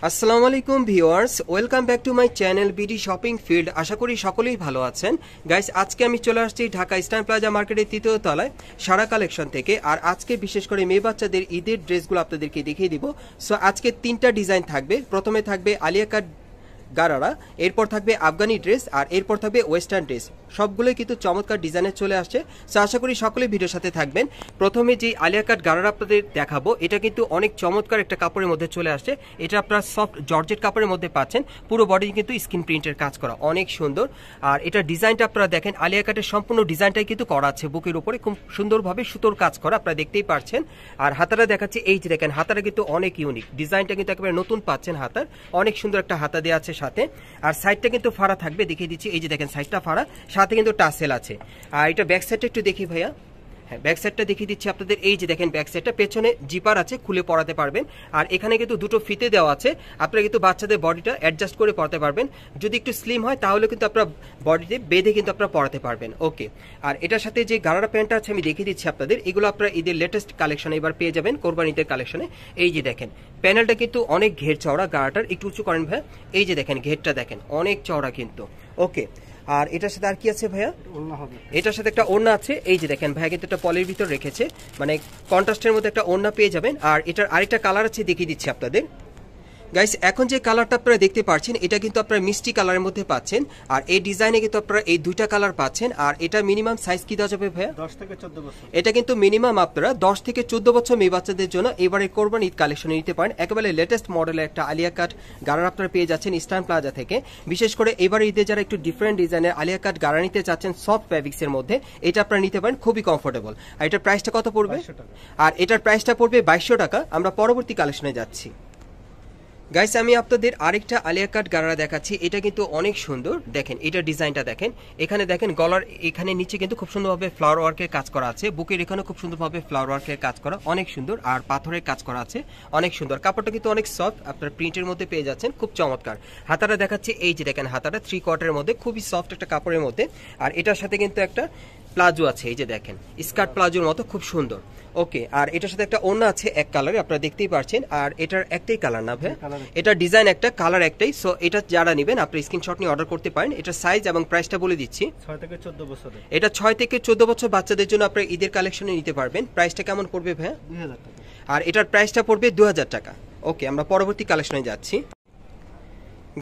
আসসালামু আলাইকুম viewers, welcome back to my channel BD shopping field. আশা করি সকলেই ভালো আছেন। গাইস, আজকে আমি চলে আসছি ঢাকা ইস্টার্ন প্লাজা মার্কেটের ৩য় তলায় সারা কালেকশন থেকে। আর আজকে বিশেষ করে মেয়ে বাচ্চাদের ঈদের ড্রেসগুলো আপনাদেরকে দেখিয়ে দিব। সো আজকে 3টা ডিজাইন থাকবে। প্রথমে থাকবে আলিয়া কাট গারারা, এরপর থাকবে আফগানি ড্রেস, আর এরপর থাকবে ওয়েস্টার্ন ড্রেস। সবগুলোই কিন্তু চমৎকার ডিজাইনে চলে আসছে। সো আশা করি সকলে ভিডিওর সাথে থাকবেন। প্রথমে যে আলিয়া কাট গারারা আপনাদের দেখাবো, এটা কিন্তু অনেক চমৎকার একটা কাপড়ের মধ্যে চলে আসছে। এটা আপনারা সফট জর্জেট কাপড়ের মধ্যে পাচ্ছেন। পুরো বডি কিন্তু স্ক্রিন প্রিন্টের কাজ করা, অনেক সুন্দর। আর এটা ডিজাইনটা আপনারা দেখেন, আলিয়া কাটের সম্পূর্ণ ডিজাইনটাই কিন্তু করা আছে বুকের উপরে, খুব সুন্দরভাবে সুতোর কাজ করা, আপনারা দেখতেই পাচ্ছেন। আর হাতাটা দেখাচ্ছি, এই যে দেখেন হাতাটা কিন্তু অনেক ইউনিক, ডিজাইনটা কিন্তু একেবারে নতুন পাচ্ছেন। হাতার অনেক সুন্দর একটা হাতা দেওয়া আছে সাথে। আর সাইডটা কিন্তু ফাড়া থাকবে, দেখিয়ে দিচ্ছি। এই যে দেখেন সাইডটা ফাড়া, সাথে কিন্তু টাসেল আছে। আর এটা ব্যাক সাইডটা একটু দেখি ভাইয়া। হ্যাঁ, ব্যাক সাইডটা দেখিয়ে দিচ্ছি আপনাদের। এই যে দেখেন ব্যাক সাইডটা, পেছনে জিপার আছে, খুলে পরাতে পারবেন। আর এখানে কিন্তু দুটো ফিতে দেওয়া আছে, আপনারা কিন্তু বাচ্চাদের বডিটা অ্যাডজাস্ট করে পরাতে পারবেন। যদি একটু স্লিম হয় তাহলে কিন্তু আপনারা বডিতে বেঁধে কিন্তু আপনারা পরাতে পারবেন। ওকে, আর এটার সাথে যে গারারা প্যান্টটা আছে আমি দেখিয়ে দিচ্ছি আপনাদের। এগুলো আপনারা ঈদের লেটেস্ট কালেকশনে এবার পেয়ে যাবেন, কোরবানি ঈদের কালেকশনে। এই যে দেখেন প্যানেলটা কিন্তু অনেক ঘের চওড়া, গারাটার একটু উঁচু করেন ভাইয়া। এই যে দেখেন ঘেরটা দেখেন অনেক চওড়া কিন্তু। ওকে, আর এটার সাথে আর কি আছে ভাইয়া? এটার সাথে একটা ওড়না আছে। এই যে দেখেন ভাইয়া কিন্তু একটা পলের ভিতর রেখেছে, মানে কন্ট্রাস্টের মধ্যে একটা ওড়না পেয়ে যাবেন। আর এটার আরেকটা কালার আছে, দেখিয়ে দিচ্ছি আপনাদের। গাইস, এখন যে কালারটা আপনারা দেখতে পাচ্ছেন, এটা কিন্তু আপনারা মিষ্টি কালারের মধ্যে পাচ্ছেন। আর এই ডিজাইনে কিন্তু আপনারা এই দুইটা কালার পাচ্ছেন। আর এটা মিনিমাম সাইজ কি দেওয়া যাবে ভাইয়া? 10 থেকে 14 বছর। এটা কিন্তু মিনিমাম আপনারা 10 থেকে 14 বছর মেয়ে বাচ্চাদের জন্য এবারে কোরবানি ঈদ কালেকশনে নিতে পারেন। একেবারে লেটেস্ট মডেলের একটা আলিয়া কাট গারারা আপনারা পেয়ে যাচ্ছেন ইস্টার্ন প্লাজা থেকে। বিশেষ করে এবারে ঈদে যারা একটু ডিফারেন্ট ডিজাইনের আলিয়া কাট গারা নিতে চাচ্ছেন সফট ফ্যাব্রিক্সের মধ্যে, এটা আপনারা নিতে পারেন, খুবই কমফোর্টেবল। আর এটার প্রাইসটা কত পড়বে? 2200 টাকা। আর এটার প্রাইসটা পড়বে 2200 টাকা। আমরা পরবর্তী কালেকশনে যাচ্ছি। গাইস, আমি আপনাদের আরেকটা আলিয়া কাট গারারা দেখাচ্ছি। এটা কিন্তু অনেক সুন্দর, দেখেন এটা ডিজাইনটা দেখেন। এখানে দেখেন গলার এখানে নিচে কিন্তু খুব সুন্দরভাবে ফ্লাওয়ার ওয়ার্কের কাজ করা আছে, বুকের এখানে খুব সুন্দরভাবে ফ্লাওয়ার ওয়ার্কের কাজ করা, অনেক সুন্দর। আর পাথরের কাজ করা আছে, অনেক সুন্দর। কাপড়টা কিন্তু অনেক সফট, আপনার প্রিন্টের মধ্যে পেয়ে যাচ্ছেন, খুব চমৎকার। হাতাটা দেখাচ্ছি, এই যে দেখেন হাতাটা 3/4 মধ্যে, খুবই সফট একটা কাপড়ের মধ্যে। আর এটার সাথে কিন্তু একটা প্লাজো আছে, এই যে দেখেন স্কার্ট প্লাজোর মতো, খুব সুন্দর। ওকে, আর এটার সাথে একটা ওড়না আছে এক কালারে, আপনারা দেখতেই পাচ্ছেন। আর এটার একটাই কালার না ভাই, এটা ডিজাইন একটা, কালার একটাই। সো এটা যারা নেবেন আপনি স্ক্রিনশট নিয়ে অর্ডার করতে পারেন। এটা সাইজ এবং প্রাইসটা বলে দিচ্ছি। 6 থেকে 14 বছর। এটা 6 থেকে 14 বছর বাচ্চাদের জন্য আপনারা ঈদের কালেকশনে নিতে পারবেন। প্রাইসটা কেমন পড়বে ভাই? 2000 টাকা। আর এটার প্রাইসটা পড়বে 2000 টাকা। ওকে, আমরা পরবর্তী কালেকশনে যাচ্ছি।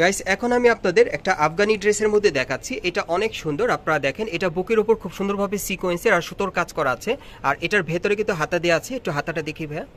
গাইস, এখন আমি আপনাদের একটা আফগানি ড্রেসের মধ্যে দেখাচ্ছি। এটা অনেক সুন্দর, আপনারা দেখেন এটা বুকের উপর খুব সুন্দরভাবে সিকোয়েন্সের আর সুতোর কাজ করা আছে। আর এটার ভেতরে কিন্তু হাতা দেওয়া আছে, একটু হাতাটা দেখি ভাইয়া।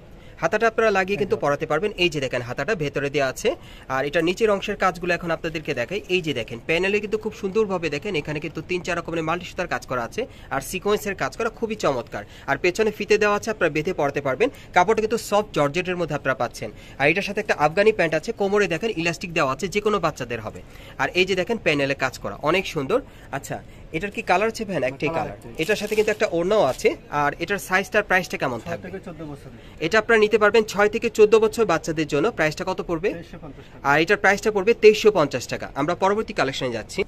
হাতাটা আপনারা লাগিয়ে কিন্তু পরাতে পারবেন। এই যে দেখেন হাতাটা ভেতরে দেওয়া আছে। আর এটা নিচের অংশের কাজগুলো এখন আপনাদেরকে দেখাই। এই যে দেখেন প্যানেলে কিন্তু খুব সুন্দরভাবে দেখেন এখানে কিন্তু 3-4 রকমের মাল্টি সুতার কাজ করা আছে, আর সিকোয়েন্সের কাজ করা, খুবই চমৎকার। আর পেছনে ফিতে দেওয়া আছে, আপনারা বেঁধে পরাতে পারবেন। কাপড়টা কিন্তু সফট জর্জেটের মধ্যে আপনারা পাচ্ছেন। আর এটার সাথে একটা আফগানি প্যান্ট আছে, কোমরে দেখেন ইলাস্টিক দেওয়া আছে, যে কোনো বাচ্চাদের হবে। আর এই যে দেখেন প্যানেলে কাজ করা, অনেক সুন্দর। আচ্ছা, এটার কি কালার আছে ভাই? একটাই কালার। এটার সাথে কিন্তু একটা ওড়নাও আছে। আর এটার সাইজটার প্রাইসটা কেমন থাকবে? 6 থেকে 14 বছর। এটা আপনারা নিতে পারবেন 6 থেকে 14 বছর বাচ্চাদের জন্য। প্রাইসটা কত পড়বে? 2350 টাকা। আর এটার প্রাইসটা পড়বে 2350 টাকা। আমরা পরবর্তী কালেকশনে যাচ্ছি।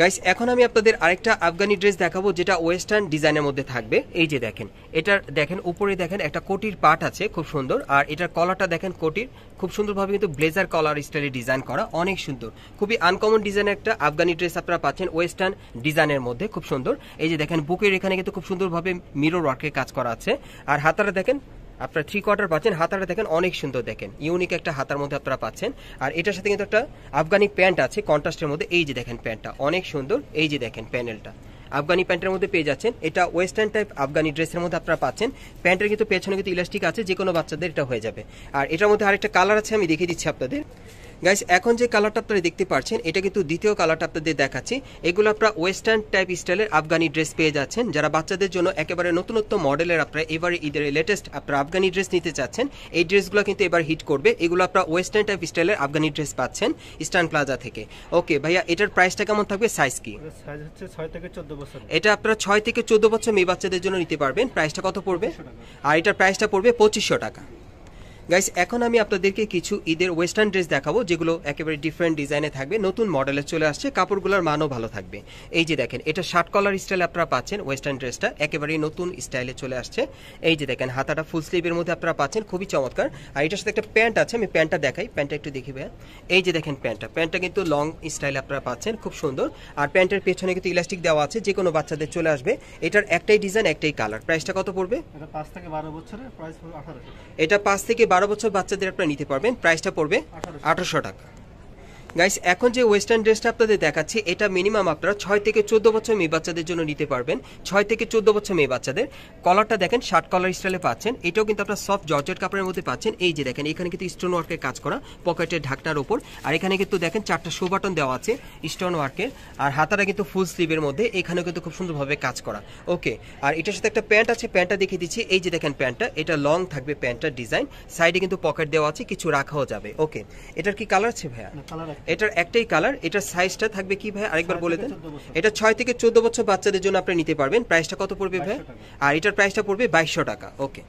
গাইস, এখন আমি আপনাদের আরেকটা আফগানি ড্রেস দেখাবো, যেটা ওয়েস্টার্ন ডিজাইনের মধ্যে থাকবে। এই যে দেখেন এটার দেখেন উপরে দেখেন একটা কোটির পার্ট আছে, খুব সুন্দর। আর এটার কলারটা দেখেন কোটির, খুব সুন্দরভাবে কিন্তু ব্লেজার কলার স্টাইলে ডিজাইন করা, অনেক সুন্দর। খুবই আনকমন ডিজাইনের একটা আফগানি ড্রেস আপনারা পাচ্ছেন ওয়েস্টার্ন ডিজাইনের মধ্যে, খুব সুন্দর। এই যে দেখেন বুকের এখানে কিন্তু খুব সুন্দরভাবে মিরর ওয়ার্কের কাজ করা আছে। আর হাতাটা দেখেন আপনারা 3/4 পাচ্ছেন। হাতাটা দেখেন অনেক সুন্দর, দেখেন ইউনিক একটা হাতার মধ্যে আপনারা পাচ্ছেন। আর এটার সাথে কিন্তু একটা আফগানি প্যান্ট আছে কন্ট্রাস্টের মধ্যে। এই যে দেখেন প্যান্টটা অনেক সুন্দর। এই যে দেখেন প্যানেলটা আফগানি প্যান্টের মধ্যে পেয়ে যাচ্ছেন। এটা ওয়েস্টার্ন টাইপ আফগানি ড্রেসের মধ্যে আপনারা পাচ্ছেন। প্যান্টের কিন্তু পেছনে কিন্তু ইলাস্টিক আছে, যে কোনো বাচ্চাদের এটা হয়ে যাবে। আর এটার মধ্যে আরেকটা কালার আছে, আমি দেখিয়ে দিচ্ছি আপনাদের। গাইস, এখন যে কালারটা আপনারা দেখতে পাচ্ছেন, এটা কিন্তু দ্বিতীয় কালারটা আপনাদের দেখাচ্ছি। এগুলো আপনারা ওয়েস্টার্ন টাইপ স্টাইলের আফগানি ড্রেস পেয়ে যাচ্ছেন। যারা বাচ্চাদের জন্য একেবারে নতুনত্ব মডেলের আপনারা এবারে ঈদের লেটেস্ট আপনারা আফগানি ড্রেস নিতে চাচ্ছেন, এই ড্রেসগুলো কিন্তু এবার হিট করবে। এগুলো আপনারা ওয়েস্টার্ন টাইপ স্টাইলের আফগানি ড্রেস পাচ্ছেন ইস্টার্ন প্লাজা থেকে। ওকে ভাইয়া, এটার প্রাইসটা কেমন থাকবে? সাইজ কি? সাইজ হচ্ছে 6 থেকে 14 বছর। এটা আপনারা 6 থেকে 14 বছর মেয়ে বাচ্চাদের জন্য নিতে পারবেন। প্রাইসটা কত পড়বে? আর এটার প্রাইসটা পড়বে 2500 টাকা। গাইস এখন আমি আপনাদেরকে কিছু ঈদের ওয়েস্টার্ন ড্রেস দেখাবো যেগুলো একেবারে ডিফারেন্ট ডিজাইনে থাকবে, নতুন মডেলে চলে আসছে, কাপড়গুলোর মানও ভালো থাকবে। এই যে দেখেন এটা শার্ট কলার স্টাইলে আপনারা পাচ্ছেন, ওয়েস্টার্ন ড্রেসটা একেবারে নতুন স্টাইলে চলে আসছে। এই যে দেখেন হাতাটা ফুল স্লিভের মধ্যে আপনারা পাচ্ছেন, খুবই চমৎকার। আর এটার সাথে একটা প্যান্ট আছে, আমি প্যান্টটা দেখাই, প্যান্টটা একটু দেখি ভাইয়া। এই যে দেখেন প্যান্টটা কিন্তু লং স্টাইলে আপনারা পাচ্ছেন, খুব সুন্দর। আর প্যান্টের পেছনে কিন্তু ইলাস্টিক দেওয়া আছে, যে কোনো বাচ্চাদের চলে আসবে। এটার একটাই ডিজাইন একটাই কালার। প্রাইসটা কত পড়বে? এটা 5 থেকে 12 বছরের, প্রাইস হলো 1800 টাকা। এটা 5 থেকে 12 বছর বাচ্চাদের আপনারা নিতে পারবেন, প্রাইসটা পড়বে 1800 টাকা। গাইস এখন যে ওয়েস্টার্ন ড্রেসটা আপনাদের দেখাচ্ছি এটা মিনিমাম আপনারা 6 থেকে 14 বছর মেয়ে বাচ্চাদের জন্য নিতে পারবেন। 6 থেকে 14 বছর মেয়ে বাচ্চাদের। কলারটা দেখেন শার্ট কলার স্টাইলে পাচ্ছেন, এটাও কিন্তু আপনারা সফট জর্জেট কাপড়ের মধ্যে পাচ্ছেন। এই যে দেখেন এখানে কিন্তু স্টোন ওয়ার্কের কাজ করা, পকেটের ঢাকনার উপর। আর এখানে কিন্তু দেখেন 4টা শো বাটন দেওয়া আছে স্টোন ওয়ার্কের। আর হাতাটা কিন্তু ফুল স্লিভের মধ্যে, এখানেও কিন্তু খুব সুন্দরভাবে কাজ করা। ওকে, আর এটার সাথে একটা প্যান্ট আছে, প্যান্টটা দেখিয়ে দিচ্ছি। এই যে দেখেন প্যান্টটা, এটা লং থাকবে প্যান্টটার ডিজাইন, সাইডে কিন্তু পকেট দেওয়া আছে, কিছু রাখাও যাবে। ওকে, এটার কি কালার আছে ভাইয়া? এটার একটাই কালার। এটার সাইজটা থাকবে কি ভাই আরেকবার বলে দেন? এটা 6 থেকে 14 বছর বাচ্চাদের জন্য আপনি নিতে পারবেন। প্রাইসটা কত পড়বে ভাই? আর এটার প্রাইসটা পড়বে 2200 টাকা। ওকে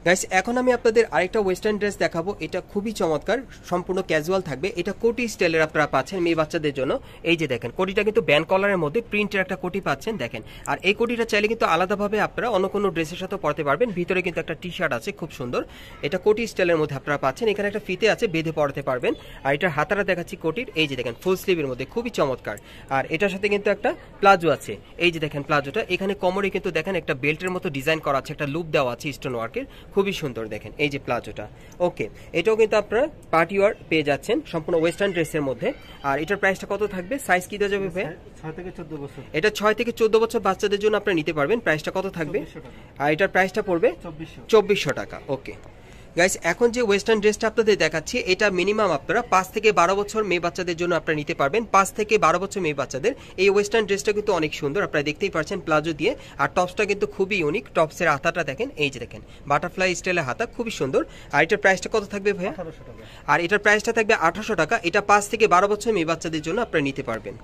গাইস এখন আমি আপনাদের আরেকটা ওয়েস্টার্ন ড্রেস দেখাবো, এটা খুবই চমৎকার, সম্পূর্ণ ক্যাজুয়াল থাকবে। এটা কোটি স্টাইলের আপনারা পাচ্ছেন মেয়ে বাচ্চাদের জন্য। এই যে দেখেন কোটিটা কিন্তু ব্যান্ড কলারের মধ্যে প্রিন্টের একটা কোটি পাচ্ছেন দেখেন। আর এই কোটিটা চাইলে কিন্তু আলাদাভাবে আপনারা অন্য কোনো ড্রেসের সাথে পরতে পারবেন। ভিতরে কিন্তু একটা টি শার্ট আছে, খুব সুন্দর। এটা কোটি স্টাইলের মধ্যে আপনারা পাচ্ছেন, এখানে একটা ফিতে আছে, বেঁধে পরতে পারবেন। আর এটার হাতাটা দেখাচ্ছি কোটির, এই যে দেখেন ফুল স্লিভের মধ্যে, খুবই চমৎকার। আর এটার সাথে কিন্তু একটা প্লাজো আছে, এই যে দেখেন প্লাজোটা, এখানে কোমরে কিন্তু দেখেন একটা বেল্টের মতো ডিজাইন করা আছে, একটা লুপ দেওয়া আছে স্টোন ওয়ার্কের, খুবই সুন্দর দেখেন। এই যে প্লাজোটা, ওকে, এটাও কিন্তু আপনারা পার্টি ওয়্যার পেয়ে যাচ্ছেন সম্পূর্ণ ওয়েস্টার্ন ড্রেসের মধ্যে। আর এটার প্রাইসটা কত থাকবে? সাইজ কি দেওয়া যাবে ভাই? 6 থেকে 14 বছর। এটা 6 থেকে 14 বছর বাচ্চাদের জন্য আপনারা নিতে পারবেন। প্রাইসটা কত থাকবে? আর এটার প্রাইসটা পড়বে 2400 টাকা। ওকে গাইস এখন যে ওয়েস্টার্ন ড্রেসটা আপনাদের দেখাচ্ছি এটা মিনিমাম আপনারা 5 থেকে 12 বছর মেয়ে বাচ্চাদের জন্য আপনারা নিতে পারবেন। 5 থেকে 12 বছর মেয়ে বাচ্চাদের এই ওয়েস্টার্ন ড্রেসটা কিন্তু অনেক সুন্দর, আপনারা দেখতেই পাচ্ছেন প্লাজো দিয়ে। আর টপসটা কিন্তু খুবই ইউনিক, টপসের হাতাটা দেখেন, এই যে দেখেন বাটারফ্লাই স্টাইলের হাতা, খুবই সুন্দর। আর এটার প্রাইসটা কত থাকবে ভাইয়া? 1800 টাকা। আর এটার প্রাইসটা থাকবে 1800 টাকা। এটা 5 থেকে 12 বছর মেয়ে বাচ্চাদের জন্য আপনারা নিতে পারবেন।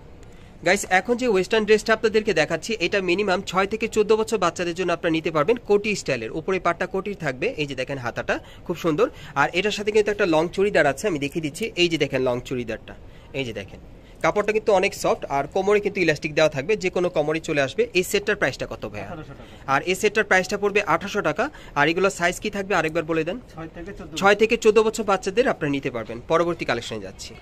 গাইস এখন যে ওয়েস্টার্ন ড্রেসটা আপনাদেরকে দেখাচ্ছি এটা মিনিমাম 6 থেকে 14 বছর বাচ্চাদের জন্য আপনারা নিতে পারবেন। কোটি স্টাইলের, উপরে পাটটা কোটির থাকবে, এই যে দেখেন হাতাটা খুব সুন্দর। আর এটার সাথে কিন্তু একটা লং চুড়িদার আছে, আমি দেখিয়ে দিচ্ছি। এই যে দেখেন লং চুড়িদারটা, এই যে দেখেন কাপড়টা কিন্তু অনেক সফট। আর কোমরে কিন্তু ইলাস্টিক দেওয়া থাকবে, যে কোনো কোমরে চলে আসবে। এই সেটটার প্রাইসটা কত ভাইয়া? 1800 টাকা। আর এই সেটটার প্রাইসটা পড়বে 1800 টাকা। আর এগুলো সাইজ কি থাকবে আরেকবার বলে দেন? 6 থেকে 14 বছর বাচ্চাদের আপনারা নিতে পারবেন। পরবর্তী কালেকশনে যাচ্ছি।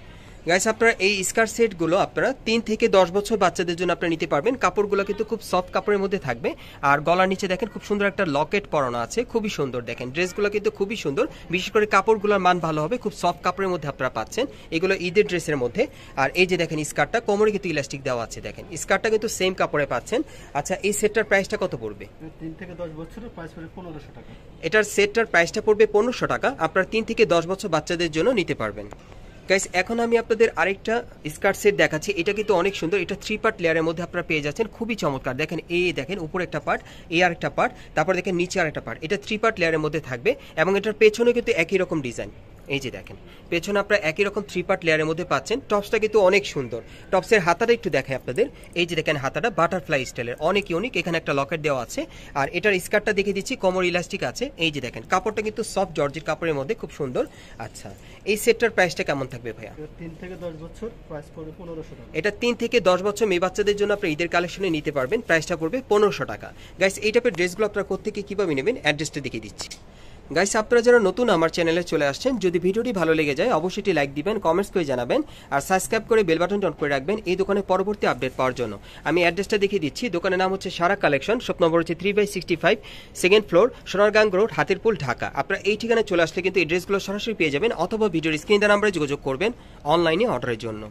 গাইস আপনারা এই স্কার্ট সেটগুলো আপনারা 3 থেকে 10 বছর বাচ্চাদের জন্য আপনারা নিতে পারবেন। কাপড়গুলো কিন্তু খুব সফট কাপড়ের মধ্যে থাকবে। আর গলার নিচে দেখেন খুব সুন্দর একটা লকেট পরানো আছে, খুবই সুন্দর দেখেন। ড্রেসগুলো কিন্তু খুবই সুন্দর, বিশেষ করে কাপড়গুলোর মান ভালো হবে, খুব সফট কাপড়ের মধ্যে আপনারা পাচ্ছেন এগুলো ঈদের ড্রেসের মধ্যে। আর এই যে দেখেন স্কার্টটা, কোমরে কিন্তু ইলাস্টিক দেওয়া আছে দেখেন, স্কার্টটা কিন্তু সেম কাপড়ে পাচ্ছেন। আচ্ছা এই সেটটার প্রাইসটা কত পড়বে? 3 থেকে 10 বছরের, প্রাইস পড়বে 1500 টাকা। এটার সেটটার প্রাইসটা পড়বে 1500 টাকা। আপনারা 3 থেকে 10 বছর বাচ্চাদের জন্য নিতে পারবেন। গাইস এখন আমি আপনাদের আরেকটা স্কার্ট সেট দেখাচ্ছি, এটা কিন্তু অনেক সুন্দর। এটা 3 পার্ট লেয়ারের মধ্যে আপনারা পেয়ে যাচ্ছেন, খুবই চমৎকার। দেখেন এই দেখেন উপরে একটা পার্ট, এই আরেকটা পার্ট, তারপর দেখেন নিচে আরেকটা পার্ট। এটা 3 পার্ট লেয়ারের মধ্যে থাকবে এবং এটার পেছনে কিন্তু একই রকম ডিজাইন। এই যে দেখেন পেছনে আপনারা একই রকম 3 পার্ট লেয়ারের মধ্যে পাচ্ছেন। টপসটা কিন্তু অনেক সুন্দর। টপসের হাতাটা একটু দেখাই আপনাদের, এই যে দেখেন হাতাটা বাটারফ্লাই স্টাইলের, অনেক ইউনিক। এখানে একটা লকেট দেওয়া আছে। আর এটার স্কার্টটা দেখিয়ে দিচ্ছি, কোমর ইলাস্টিক আছে। এই যে দেখেন কাপড়টা কিন্তু সফট জর্জেট কাপড়ের মধ্যে, খুব সুন্দর। আচ্ছা এই সেটটার প্রাইসটা কেমন থাকবে ভাইয়া? 3 থেকে 10 বছর, প্রাইস পড়বে 1500 টাকা। এটা 3 থেকে 10 বছর মেয়ে বাচ্চাদের জন্য আপনি ঈদের কালেকশনে নিতে পারবেন। প্রাইসটা পড়বে 1500 টাকা। গাইস এই টাইপের ড্রেসগুলো আপনারা কোত্থেকে কিভাবে নেবেন অ্যাড্রেসটা দেখিয়ে দিচ্ছি। গাইস আপনারা যারা নতুন আমার চ্যানেলে চলে আসছেন, যদি ভিডিওটি ভালো লেগে যায় অবশ্যই লাইক দিবেন, কমেন্টস করে জানাবেন আর সাবস্ক্রাইব করে বেল বাটনটা অন করে রাখবেন এই দোকানের পরবর্তী আপডেট পাওয়ার জন্য। আমি অ্যাড্রেসটা দেখিয়ে দিচ্ছি। দোকানের নাম হচ্ছে সারা কালেকশন, শপ নম্বর হচ্ছে 3/65, second floor, Sonargaon road, Hatirpool, Dhaka. আপনারা এই ঠিকানায় চলে আসলে কিন্তু এই ড্রেসগুলো সরাসরি পেয়ে যাবেন, অথবা ভিডিওর স্ক্রিন নাম্বারে যোগাযোগ করবেন অনলাইনে অর্ডারের জন্য।